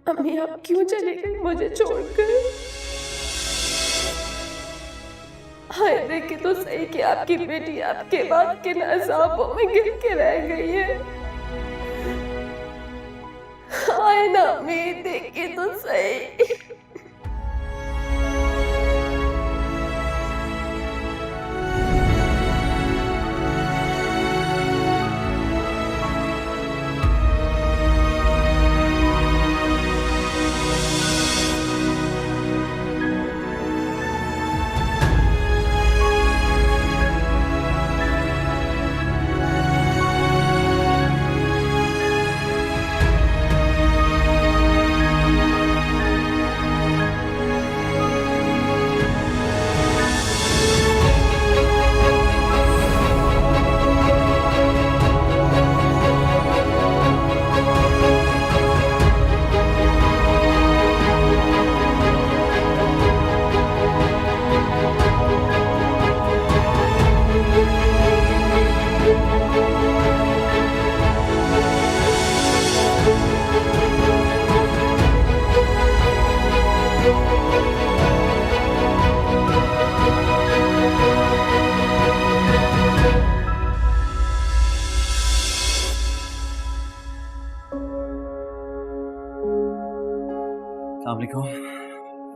अम्मी आप क्यों चली गई मुझे छोड़कर? हाय देखिए तो सही कि आपकी बेटी आपके बाद किन अज़ाबों में गिर के रह गई है। हाय ना अम्मी देखिए तो सही।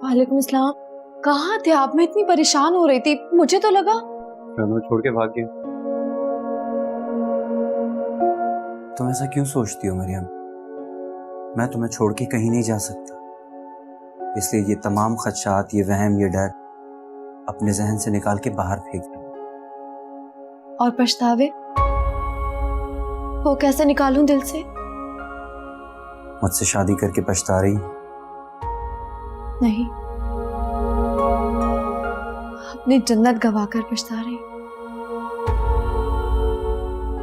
वालेकुम अस्सलाम। कहाँ थे आप? मैं इतनी परेशान हो रही थी, मुझे तो लगा मैं छोड़ के भाग गया। तुम ऐसा क्यों सोचती हो मरियम? मैं तुम्हें छोड़ के कहीं नहीं जा सकता, इसलिए ये तमाम खदशात, ये वहम, ये डर अपने जहन से निकाल के बाहर फेंक दो। और पछतावे वो कैसे निकालूं दिल से? मुझसे शादी करके पछता रही? नहीं, अपनी जन्नत गवाकर पछता रही।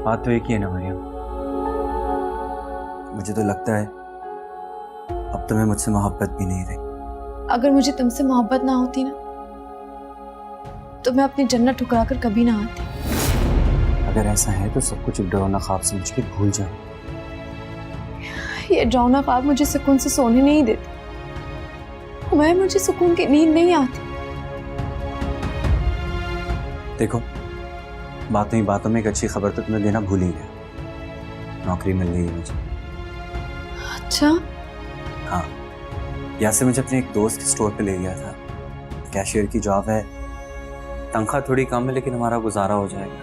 बात तो एक ही है ना मरियम, मुझे तो लगता है अब तुम्हें मुझसे मोहब्बत भी नहीं रही। अगर मुझे तुमसे मोहब्बत ना होती ना, तो मैं अपनी जन्नत ठुकराकर कभी ना आती। अगर ऐसा है तो सब कुछ एक डरावना ख्वाब समझ के भूल जाओ। ये डरावना ख्वाब मुझे सुकून से सोने नहीं देते, मुझे सुकून की नींद नहीं आती। देखो, बातों ही बातों में एक अच्छी खबर तो तुम्हें देना भूल ही गया। नौकरी मिल गई है मुझे। अच्छा? हाँ, यासिर मुझे अपने एक दोस्त के स्टोर पे ले गया था। कैशियर की जॉब है, तनख्वाह थोड़ी कम है लेकिन हमारा गुजारा हो जाएगा।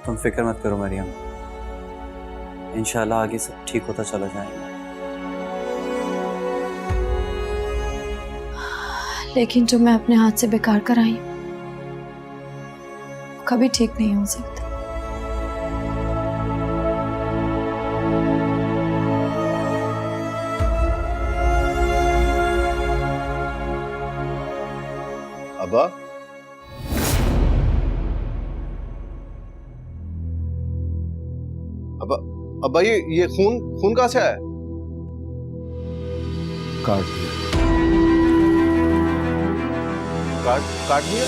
तुम फिक्र मत करो मरियम, इंशाल्लाह आगे सब ठीक होता चला जाएगा। लेकिन जो मैं अपने हाथ से बेकार कराई कभी ठीक नहीं हो सकता। अब्बा, अब्बा ये खून कहाँ से आया? काट दिया। काट दिया?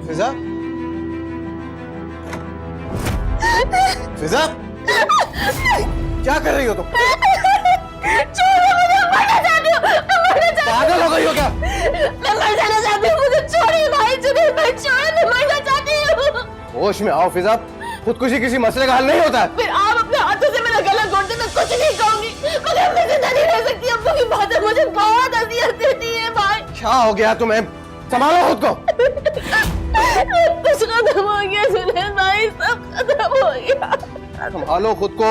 फिजा? फिजा? क्या कर रही हो तुम? पागल हो गई हो क्या? मैं मर जाना चाहती हूँ, मुझे छोड़िए भाई, जुनैद भाई छोड़िए, मैं मरना चाहती हूँ। होश में आओ फिजा, खुदकुशी किसी मसले का हल नहीं होता है। फिर आप अपने हाथों से मेरा गला घोट दे, मैं कुछ नहीं कहूंगी, मगर मैं जिंदा नहीं रह सकती। अब्बू की बातें मुझे बहुत अज़ियत देती है भाई। क्या हो गया तुम्हें? संभालो खुद को। कुछ खत्म हो गया जुनैद भाई, सब खत्म हो गया। संभालो खुद को।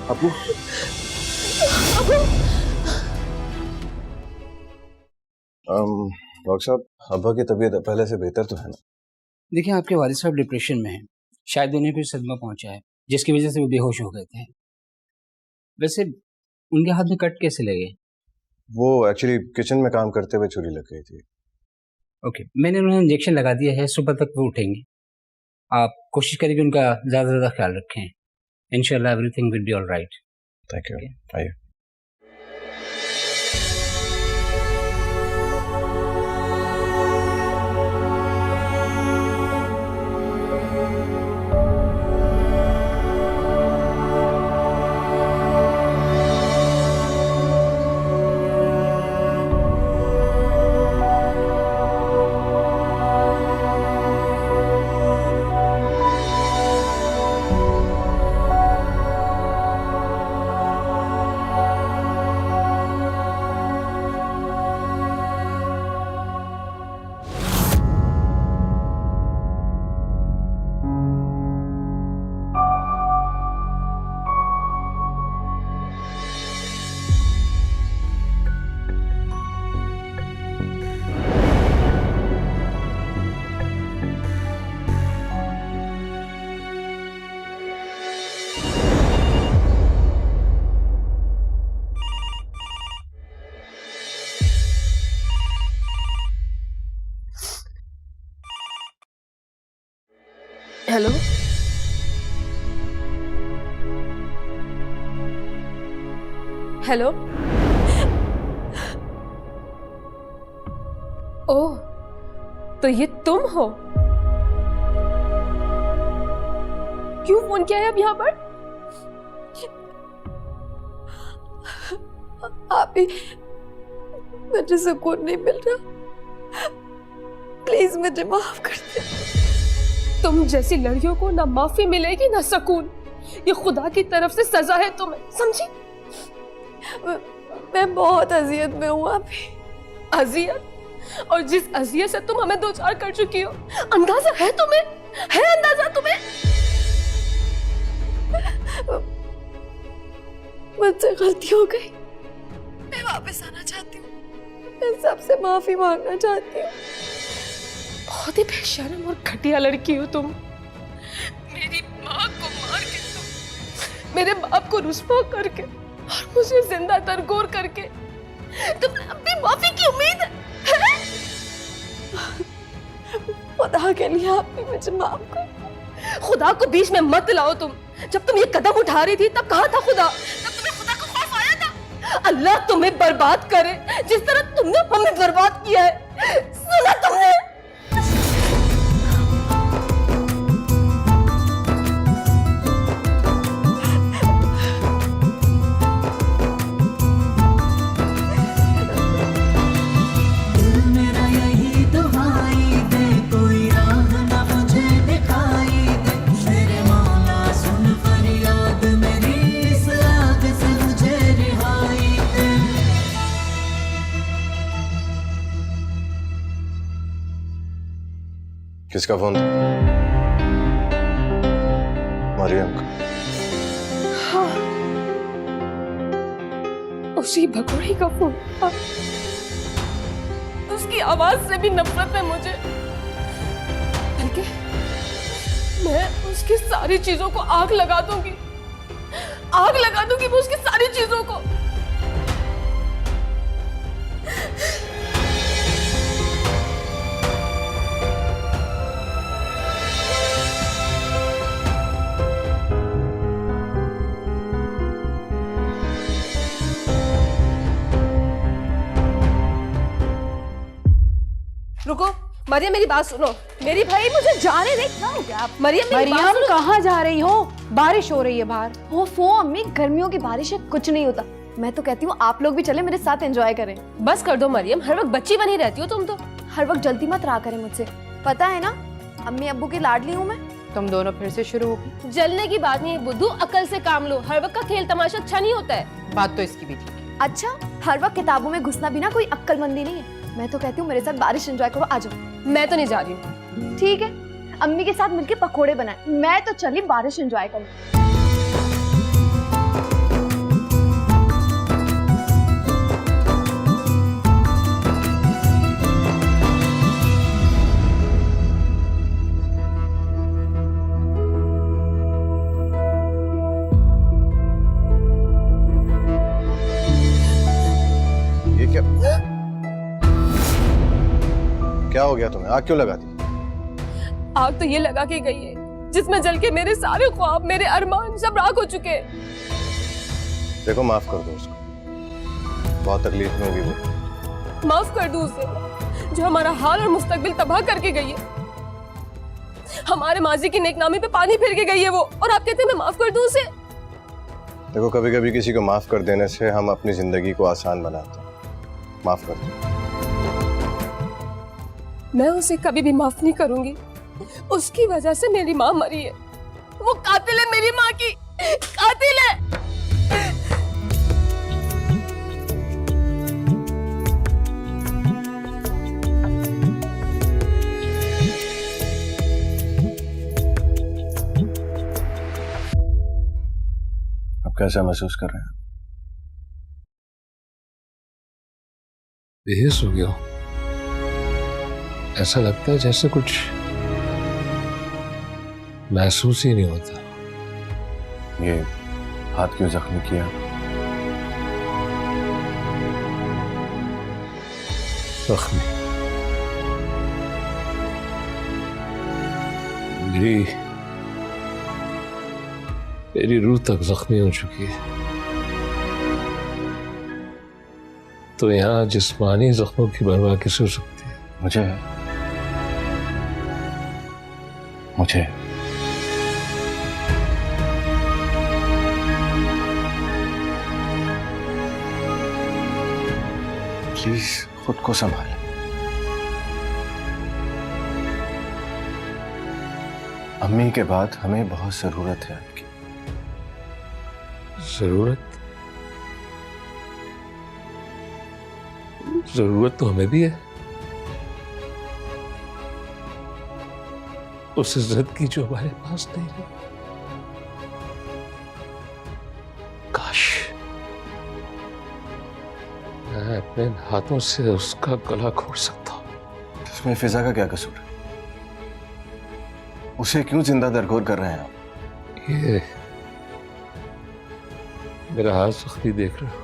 अबू, डॉक्टर साहब, अब्बा की तबीयत पहले से बेहतर तो है ना? देखिए, आपके वालिद साहब डिप्रेशन में हैं, शायद उन्हें कोई सदमा पहुंचा है जिसकी वजह से वो बेहोश हो गए थे। वैसे उनके हाथ में कट कैसे लगे? वो एक्चुअली किचन में काम करते हुए छुरी लग गई थी। ओके, मैंने उन्हें इंजेक्शन लगा दिया है, सुबह तक वो उठेंगे। आप कोशिश करिए कि उनका ज़्यादा से ज़्यादा ख्याल रखें। इंशाल्लाह everything will be all right. Thank you. आइए। Hello, hello. ओह, तो ये तुम हो? क्यों फोन किया है अब यहाँ पर? आप ही, मुझे सुकून नहीं मिल रहा, प्लीज मुझे माफ कर दे। तुम जैसी लड़कियों को ना माफी मिलेगी ना सुकून। ये खुदा की तरफ से सजा है तुम्हें, समझी? मैं बहुत अजियत में हूँ आप ही। अजियत? और जिस अजियत से तुम हमें दो चार कर चुकी हो, अंदाजा है तुम्हें? है अंदाजा तुम्हें? मुझसे गलती हो गई, मैं वापस आना चाहती हूँ, मैं सबसे माफी मांगना चाहती हूँ। बहुत ही बेशर्म और घटिया लड़की हो तुम। मेरी माँ को मार के तुम, मेरे बाप को रुस्वा करके और मुझे जिंदा तरगोर करके तुम्हें अपनी माफी की उम्मीद है? खुदा के लिए आप भी मुझे माफ कर। खुदा को बीच में मत लाओ तुम। जब तुम ये कदम उठा रही थी तब कहाँ था खुदा? तब तुम्हें खुदा का खौफ आया था? अल्लाह तुम्हें बर्बाद करे जिस तरह तुमने हमें बर्बाद किया है। सुना तुमने? किसका फोन था? मरियम का। हाँ, उसी भगोड़ी का फोन था। उसकी आवाज से भी नफरत है मुझे, बल्कि मैं उसकी सारी चीजों को आग लगा दूंगी। आग लगा दूंगी मैं उसकी सारी चीजों को। रुको मरियम, मेरी बात सुनो। मेरी भाई मुझे जाने दे। क्या हो गया? मरियम, मरियम कहाँ जा रही हो? बारिश हो रही है बाहर। ओफो अम्मी, गर्मियों की बारिश है, कुछ नहीं होता। मैं तो कहती हूँ आप लोग भी चले मेरे साथ एंजॉय करें। बस कर दो मरियम, हर वक्त बच्ची बनी रहती हो तुम तो। हर वक्त जल्दी मत रहा करें मुझसे, पता है ना अम्मी अब्बू की लाडली हूँ मैं। तुम दोनों फिर से शुरू हो गई। जलने की बात नहीं है बुद्धू, अकल से काम लो। हर वक्त का खेल तमाशा अच्छा नहीं होता है। बात तो इसकी भी ठीक है। अच्छा, हर वक्त किताबों में घुसना भी ना कोई अक्लमंदी नहीं है। मैं तो कहती हूँ मेरे साथ बारिश एंजॉय करो, आ जाओ। मैं तो नहीं जा रही हूँ। ठीक है, अम्मी के साथ मिलके पकोड़े बनाए, मैं तो चली बारिश एंजॉय करूँ। ये क्या हो गया तुम्हें? आग क्यों लगा दी? आग तो ये लगा के गई है जिसमें जल के मेरे सारे ख्वाब, मेरे अरमान सब राख हो चुके हैं। देखो, माफ कर दो उसको, बहुत तकलीफ में होगी वो। माफ कर दूं उसे जो हमारा हाल और मुस्तकबिल तबाह करके गई है। हमारे माजी की नेकनामी पे पानी फिर के गई है वो, और आप कहते हैं मैं माफ कर दूं उसे? देखो, कभी कभी किसी को माफ कर देने से हम अपनी जिंदगी को आसान बनाते हैं। माफ कर दो। मैं उसे कभी भी माफ नहीं करूंगी। उसकी वजह से मेरी माँ मरी है। वो कातिल है, मेरी माँ की कातिल है। अब कैसा महसूस कर रहे हैं? बेहोश हो गया। ऐसा लगता है जैसे कुछ महसूस ही नहीं होता। ये हाथ क्यों जख्मी किया? जख्मी मेरी मेरी रूह तक जख्मी हो चुकी है। तो यहाँ जिस्मानी जख्मों की परवाह किसे हो सकती है? मुझे प्लीज खुद को संभालें। अम्मी के बाद हमें बहुत जरूरत है आपकी। जरूरत तो हमें भी है, उस इज्जत की जो हमारे पास नहीं है। काश मैं अपने हाथों से उसका गला घोट सकता हूं। इसमें फिजा का क्या कसूर है? उसे क्यों जिंदा दरगोर कर रहे हैं आप? ये मेरा हाथ जख्मी देख रहे हो?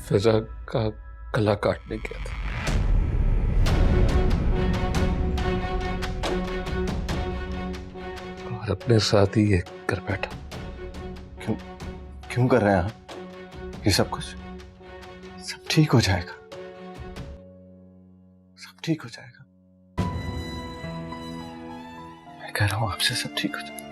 फिजा का गला काटने गया था। और अपने साथ ही ये कर बैठा। क्यों कर रहे हैं आप ये सब कुछ? सब ठीक हो जाएगा, सब ठीक हो जाएगा। मैं कह रहा हूं आपसे, सब ठीक हो जाएगा।